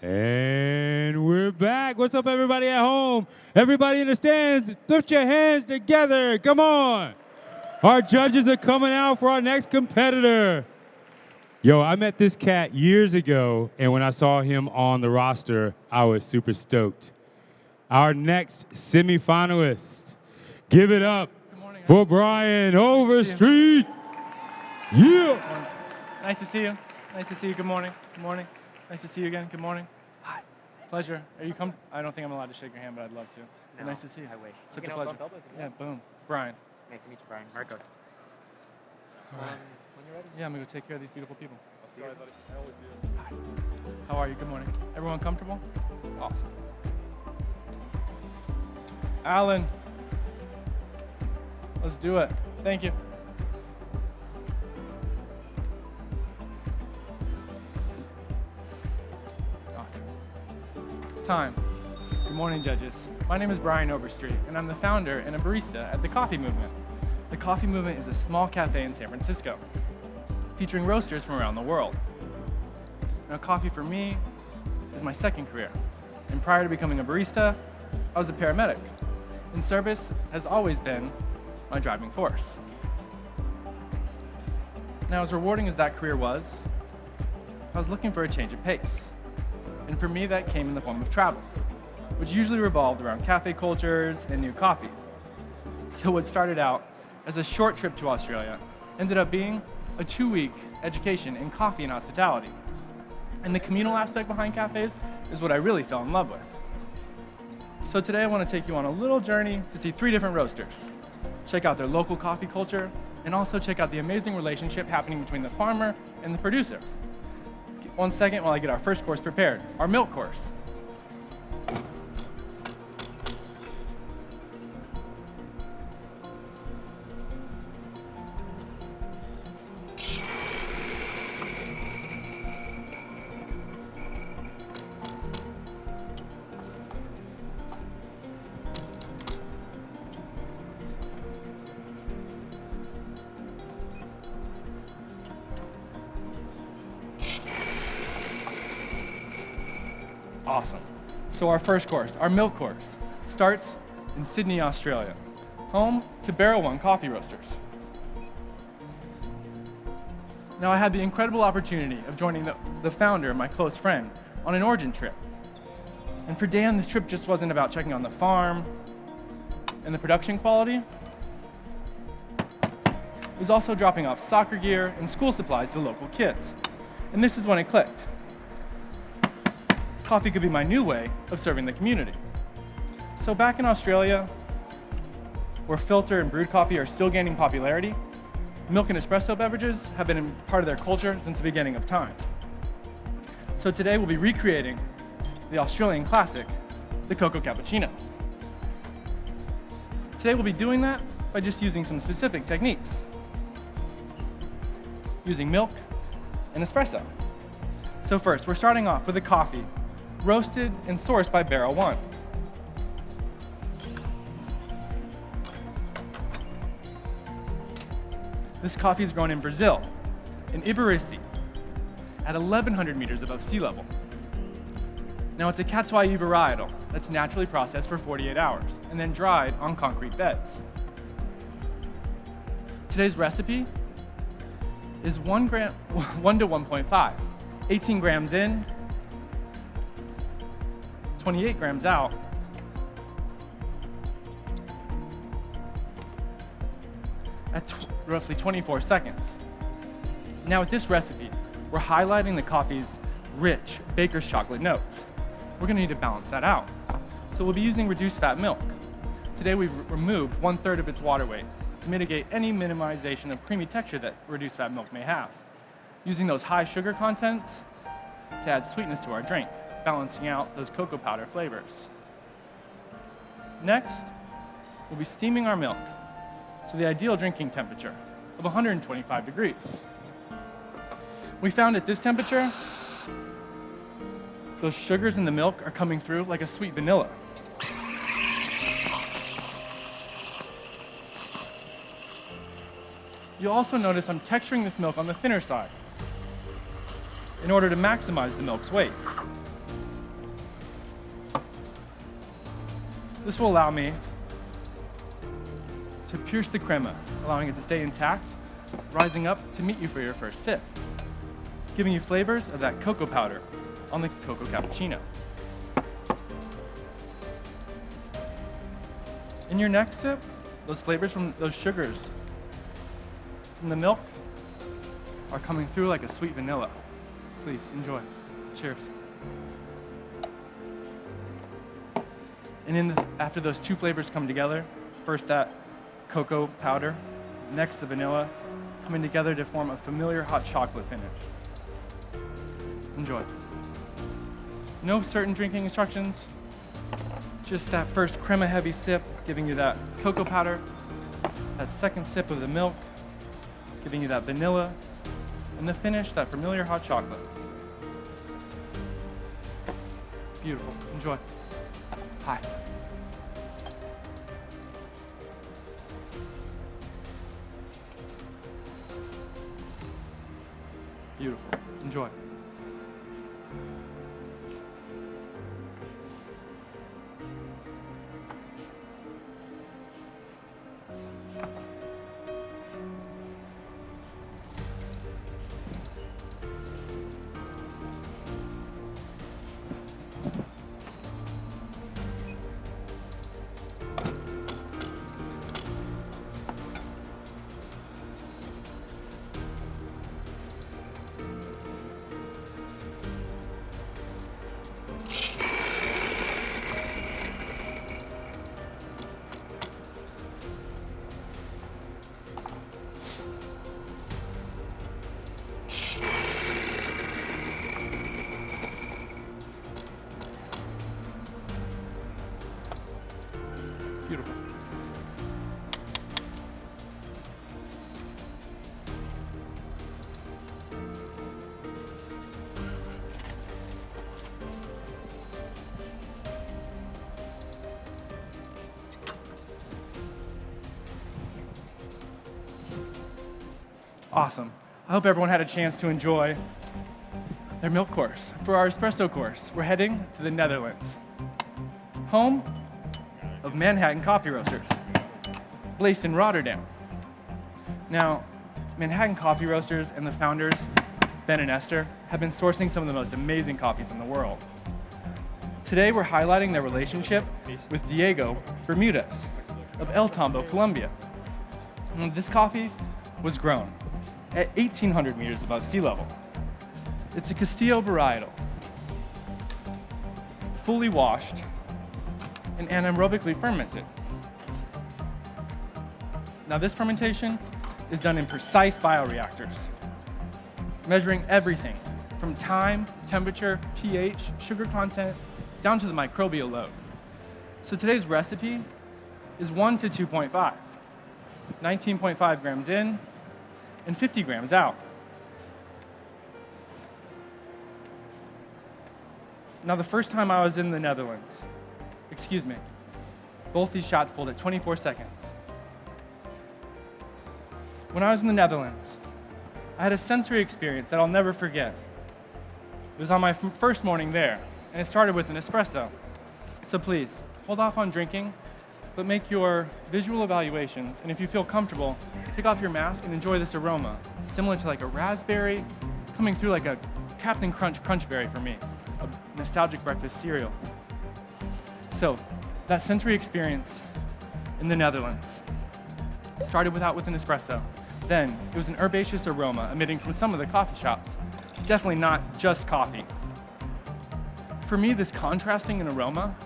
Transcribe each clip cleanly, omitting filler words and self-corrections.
And we're back. What's up, everybody at home? Everybody in the stands, put your hands together. Come on. Our judges are coming out for our next competitor. Yo, I met this cat years ago, and when I saw him on the roster, I was super stoked. Our next semifinalist. Give it up for Bryan Overstreet. Yeah. Nice to see you. Nice to see you. Good morning. Good morning. Nice to see you again. Good morning. Hi. Pleasure. Are you come? I don't think I'm allowed to shake your hand, but I'd love to. No, nice to see you. I wish. Such a pleasure. Yeah, boom. Bryan. Nice to meet you, Bryan. Marcos. All right. When you're ready. Yeah, I'm going to take care of these beautiful people. Sorry, buddy. I always do. Hi. How are you? Good morning. Everyone comfortable? Awesome. Alan. Let's do it. Thank you. Time. Good morning, judges. My name is Bryan Overstreet, and I'm the founder and a barista at The Coffee Movement. The Coffee Movement is a small cafe in San Francisco, featuring roasters from around the world. Now, coffee for me is my second career, and prior to becoming a barista, I was a paramedic, and service has always been my driving force. Now, as rewarding as that career was, I was looking for a change of pace. And for me, that came in the form of travel, which usually revolved around cafe cultures and new coffee. So what started out as a short trip to Australia ended up being a 2-week education in coffee and hospitality. And the communal aspect behind cafes is what I really fell in love with. So today I want to take you on a little journey to see 3 different roasters, check out their local coffee culture, and also check out the amazing relationship happening between the farmer and the producer. 1 second while I get our first course prepared, our milk course. Awesome. So our first course, our milk course, starts in Sydney, Australia, home to Barrel One coffee roasters. Now I had the incredible opportunity of joining the founder, my close friend, on an origin trip. And for Dan, this trip just wasn't about checking on the farm and the production quality. It was also dropping off soccer gear and school supplies to local kids. And this is when it clicked. Coffee could be my new way of serving the community. So back in Australia, where filter and brewed coffee are still gaining popularity, milk and espresso beverages have been part of their culture since the beginning of time. So today we'll be recreating the Australian classic, the cocoa cappuccino. Today we'll be doing that by just using some specific techniques. Using milk and espresso. So first, we're starting off with a coffee roasted and sourced by Barrel One. This coffee is grown in Brazil, in Ibirici, at 1,100 meters above sea level. Now it's a Catuai varietal that's naturally processed for 48 hours and then dried on concrete beds. Today's recipe is 1 to 1.5, 18 grams in, 28 grams out, at roughly 24 seconds. Now with this recipe, we're highlighting the coffee's rich baker's chocolate notes. We're gonna need to balance that out. So we'll be using reduced fat milk. Today we've removed 1/3 of its water weight to mitigate any minimization of creamy texture that reduced fat milk may have. Using those high sugar contents to add sweetness to our drink, balancing out those cocoa powder flavors. Next, we'll be steaming our milk to the ideal drinking temperature of 125 degrees. We found at this temperature, those sugars in the milk are coming through like a sweet vanilla. You'll also notice I'm texturing this milk on the thinner side in order to maximize the milk's weight. This will allow me to pierce the crema, allowing it to stay intact, rising up to meet you for your first sip, giving you flavors of that cocoa powder on the cocoa cappuccino. In your next sip, those flavors from those sugars from the milk are coming through like a sweet vanilla. Please enjoy. Cheers. And after those two flavors come together, first that cocoa powder, next the vanilla, coming together to form a familiar hot chocolate finish. Enjoy. No certain drinking instructions, just that first crema heavy sip, giving you that cocoa powder, that second sip of the milk, giving you that vanilla, and the finish, that familiar hot chocolate. Beautiful. Enjoy. Hi. Beautiful. Enjoy. Beautiful. Awesome. I hope everyone had a chance to enjoy their milk course. For our espresso course, we're heading to the Netherlands, home of Manhattan Coffee Roasters, based in Rotterdam. Now, Manhattan Coffee Roasters and the founders, Ben and Esther, have been sourcing some of the most amazing coffees in the world. Today, we're highlighting their relationship with Diego Bermudez of El Tambo, Colombia. And this coffee was grown at 1,800 meters above sea level. It's a Castillo varietal, fully washed and anaerobically fermented. Now this fermentation is done in precise bioreactors, measuring everything from time, temperature, pH, sugar content, down to the microbial load. So today's recipe is 1 to 2.5, 19.5 grams in and 50 grams out. Now the first time I was in the Netherlands, both these shots pulled at 24 seconds. When I was in the Netherlands, I had a sensory experience that I'll never forget. It was on my first morning there, and it started with an espresso. So please, hold off on drinking, but make your visual evaluations, and if you feel comfortable, take off your mask and enjoy this aroma, similar to like a raspberry, coming through like a Captain Crunch Crunchberry for me, a nostalgic breakfast cereal. So, that sensory experience in the Netherlands started with an espresso. Then, it was an herbaceous aroma emitting from some of the coffee shops. Definitely not just coffee. For me, this contrasting in aroma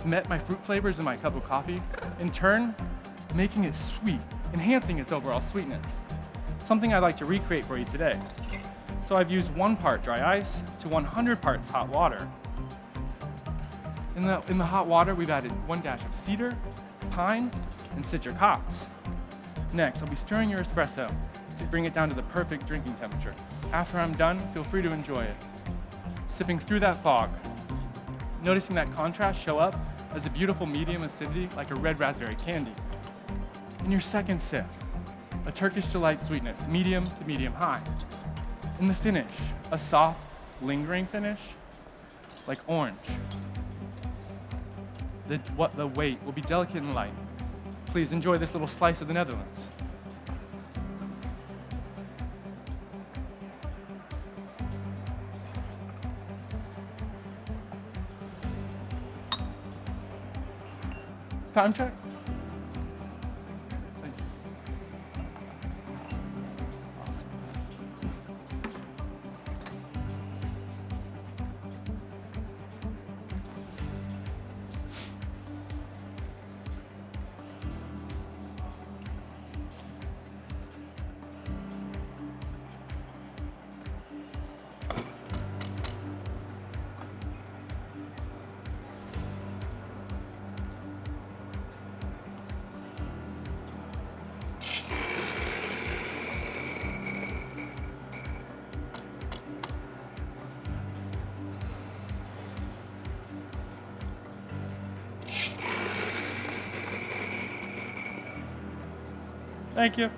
met my fruit flavors in my cup of coffee, in turn, making it sweet, enhancing its overall sweetness. Something I'd like to recreate for you today. So I've used 1 part dry ice to 100 parts hot water. In the hot water, we've added 1 dash of cedar, pine, and citric hops. Next, I'll be stirring your espresso to bring it down to the perfect drinking temperature. After I'm done, feel free to enjoy it. Sipping through that fog, noticing that contrast show up as a beautiful medium acidity like a red raspberry candy. In your second sip, a Turkish delight sweetness, medium to medium high. In the finish, a soft, lingering finish like orange. the weight will be delicate and light. Please enjoy this little slice of the Netherlands. Time check? Thank you. Awesome. Thank you.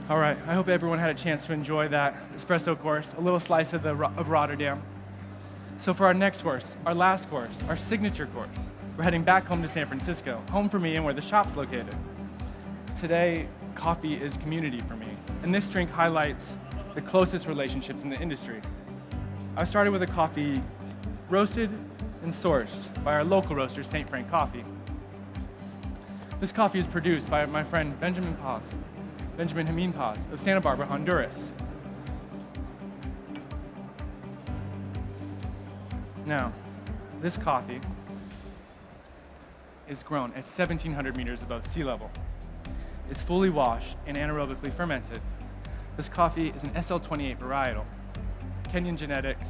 All right, I hope everyone had a chance to enjoy that espresso course, a little slice of Rotterdam. So for our next course, our last course, our signature course, we're heading back home to San Francisco, home for me and where the shop's located. Today, coffee is community for me, and this drink highlights the closest relationships in the industry. I started with a coffee roasted and sourced by our local roaster, St. Frank Coffee. This coffee is produced by my friend Benjamin Hameen Paz of Santa Barbara, Honduras. Now, this coffee is grown at 1,700 meters above sea level. It's fully washed and anaerobically fermented. This coffee is an SL28 varietal, Kenyan genetics,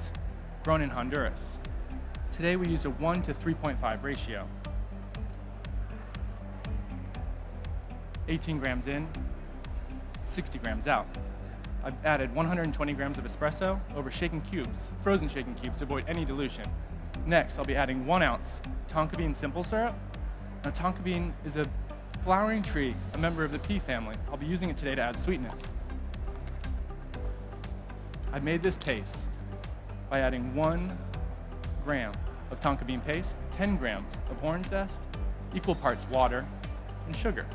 grown in Honduras. Today we use a 1 to 3.5 ratio. 18 grams in, 60 grams out. I've added 120 grams of espresso over shaken cubes, frozen shaken cubes to avoid any dilution. Next, I'll be adding 1 ounce tonka bean simple syrup. Now, tonka bean is a flowering tree, a member of the pea family. I'll be using it today to add sweetness. I've made this paste by adding 1 gram of tonka bean paste, 10 grams of orange zest, equal parts water and sugar.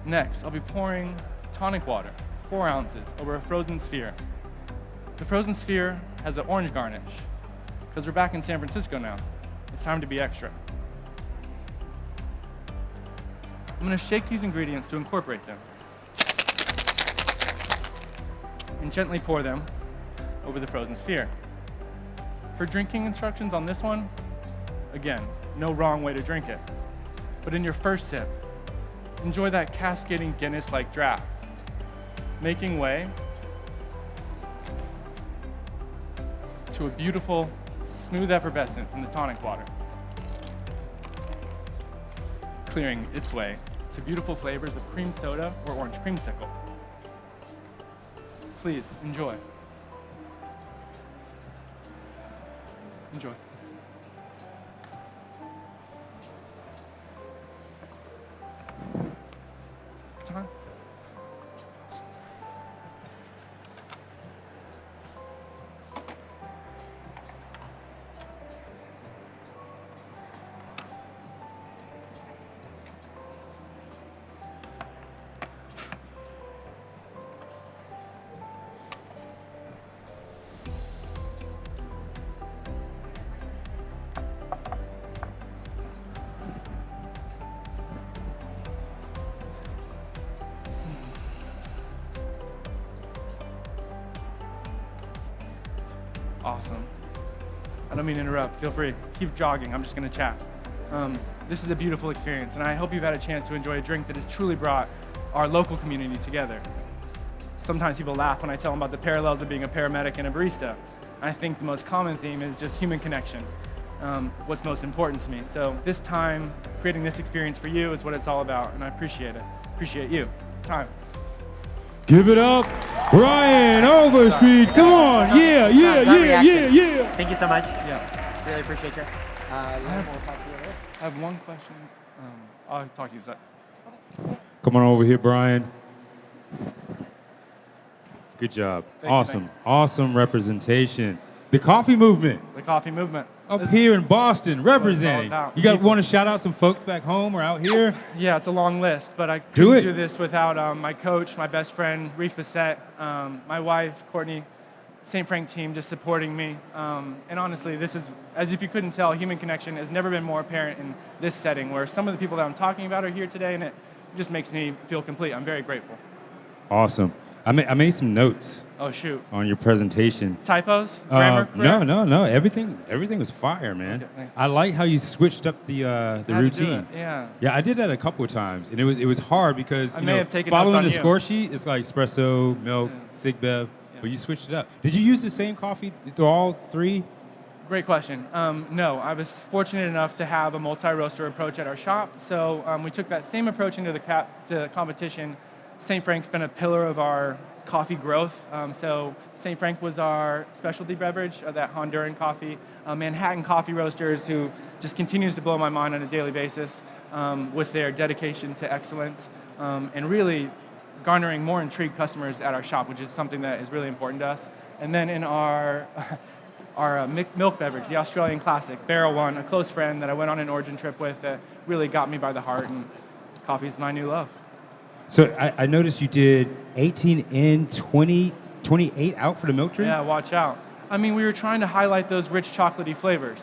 Next, I'll be pouring tonic water, 4 ounces, over a frozen sphere. The frozen sphere has an orange garnish. Because we're back in San Francisco now, it's time to be extra. I'm going to shake these ingredients to incorporate them and gently pour them over the frozen sphere. For drinking instructions on this one, again, no wrong way to drink it. But in your first sip, enjoy that cascading Guinness-like draft, making way to a beautiful, smooth effervescent from the tonic water, clearing its way to beautiful flavors of cream soda or orange creamsicle. Please enjoy. Enjoy. Time. Awesome. I don't mean to interrupt. Feel free. Keep jogging. I'm just going to chat. This is a beautiful experience, and I hope you've had a chance to enjoy a drink that has truly brought our local community together. Sometimes people laugh when I tell them about the parallels of being a paramedic and a barista. I think the most common theme is just human connection, what's most important to me. So this time, creating this experience for you is what it's all about, and I appreciate it. Appreciate you. Time. Give it up, Bryan Overstreet. Come on, yeah. Thank you so much. Yeah. Really appreciate you. I have one question. I'll talk to you in a sec. Come on over here, Bryan. Good job. Thank you. Awesome representation. The coffee movement The coffee movement. up here in Boston, representing. about. You guys want to shout out some folks back home or out here? Yeah, it's a long list, but I Do couldn't it. do this without my coach, my best friend, Reef Bissett, my wife, Courtney, St. Frank team just supporting me. And honestly, this is, as if you couldn't tell, human connection has never been more apparent in this setting where some of the people that I'm talking about are here today, and it just makes me feel complete. I'm very grateful. Awesome. I made some notes Oh, shoot. on your presentation. Typos? Grammar? No. Everything was fire, man. Okay, thanks. I like how you switched up the Had to do routine. it, yeah. Yeah, I did that a couple of times, and it was hard because I you may know, have taken following notes the on score sheet, it's like espresso, milk, sig bev, but you switched it up. Did you use the same coffee through all three? Great question. No, I was fortunate enough to have a multi-roaster approach at our shop, so we took that same approach into the competition. St. Frank's been a pillar of our coffee growth. So St. Frank was our specialty beverage, that Honduran coffee. Manhattan Coffee Roasters, who just continues to blow my mind on a daily basis with their dedication to excellence and really garnering more intrigued customers at our shop, which is something that is really important to us. And then in our milk beverage, the Australian Classic, Barrel One, a close friend that I went on an origin trip with that really got me by the heart, and coffee's my new love. So I noticed you did 18 in, 20, 28 out for the milk drink? Yeah, watch out. I mean, we were trying to highlight those rich chocolatey flavors.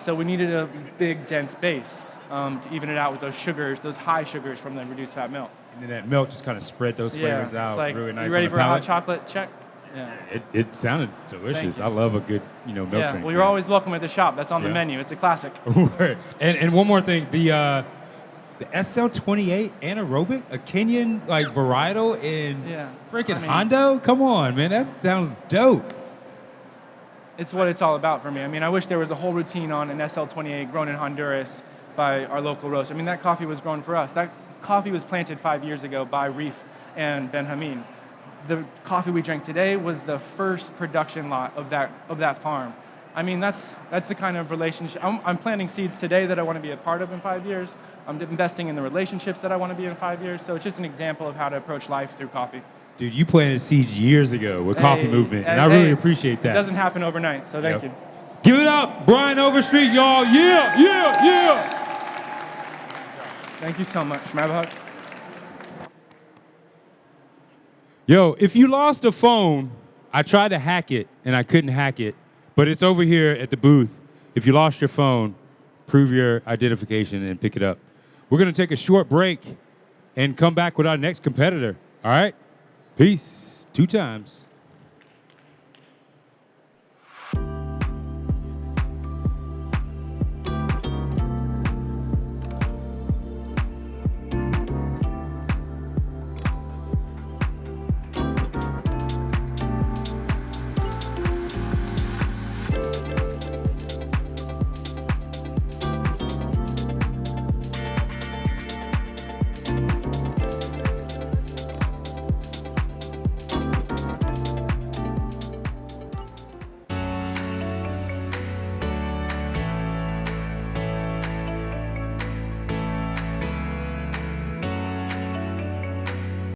So we needed a big, dense base to even it out with those sugars, those high sugars from the reduced fat milk. And then that milk just kind of spread those flavors out It's like, really nice. you ready on the for a hot palate. chocolate? Check. Yeah. It sounded delicious. you. I love a good milk Yeah, drink. well, you're always welcome at the shop. That's on the Yeah. menu. It's a classic. and one more thing, the SL28 anaerobic, a Kenyan like varietal in freaking Hondo. Come on, man, that sounds dope. It's what it's all about for me. I mean, I wish there was a whole routine on an SL28 grown in Honduras by our local roast. I mean, that coffee was grown for us. That coffee was planted 5 years ago by Reef and Ben Hameen. The coffee we drank today was the first production lot of that farm. I mean, that's the kind of relationship. I'm planting seeds today that I want to be a part of in 5 years. I'm investing in the relationships that I want to be in 5 years. So it's just an example of how to approach life through coffee. Dude, you planted seeds years ago with Coffee Movement, and I really appreciate that. It doesn't happen overnight, so thank you. Give it up, Bryan Overstreet, y'all. Yeah. Thank you so much. May I have a hug? Yo, if you lost a phone, I tried to hack it, and I couldn't hack it, but it's over here at the booth. If you lost your phone, prove your identification and pick it up. We're going to take a short break and come back with our next competitor, all right? Peace. 2 times.